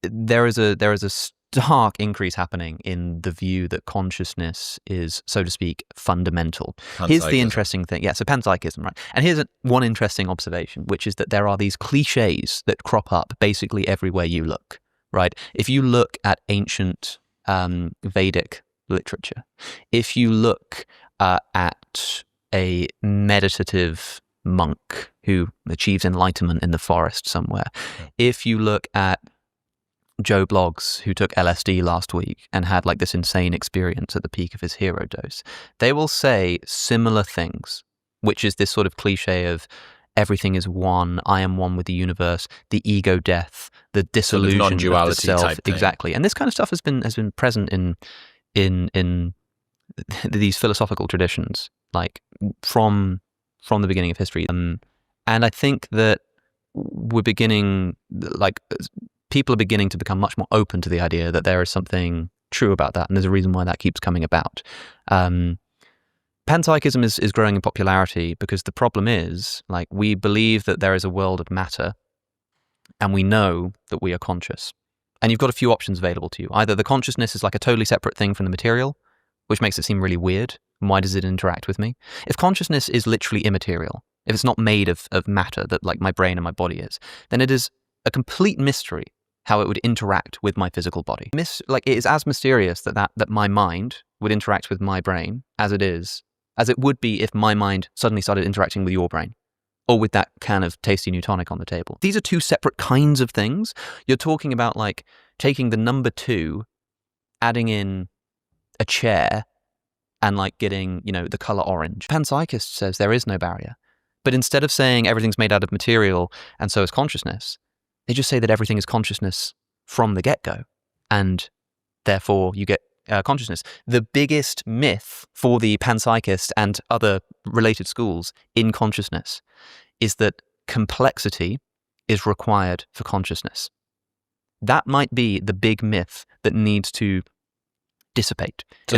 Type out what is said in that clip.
there is a stark increase happening in the view that consciousness is, so to speak, fundamental. Here's the interesting thing. Yeah, so panpsychism, right? And here's one interesting observation, which is that there are these cliches that crop up basically everywhere you look, right? If you look at ancient Vedic literature, if you look at a meditative monk who achieves enlightenment in the forest somewhere, if you look at Joe Bloggs, who took LSD last week and had like this insane experience at the peak of his hero dose, they will say similar things, which is this sort of cliche of everything is one, I am one with the universe, the ego death, the dissolution sort of non-duality of the self. type thing. Exactly. And this kind of stuff has been present in these philosophical traditions, like from the beginning of history. And I think that we're beginning, like, people are beginning to become much more open to the idea that there is something true about that, and there's a reason why that keeps coming about. Panpsychism is growing in popularity because the problem is, like, we believe that there is a world of matter, and we know that we are conscious. And you've got a few options available to you. Either the consciousness is like a totally separate thing from the material, which makes it seem really weird. And why does it interact with me? If consciousness is literally immaterial, if it's not made of matter that like my brain and my body is, then it is a complete mystery how it would interact with my physical body. Like, it is as mysterious that my mind would interact with my brain as it would be if my mind suddenly started interacting with your brain, or with that can of tasty new tonic on the table. These are two separate kinds of things. You're talking about like taking the number 2, adding in a chair, and like getting, the color orange. Panpsychist says there is no barrier. But instead of saying everything's made out of material and so is consciousness, they just say that everything is consciousness from the get-go, and therefore you get consciousness. The biggest myth for the panpsychist and other related schools in consciousness is that complexity is required for consciousness. That might be the big myth that needs to dissipate. So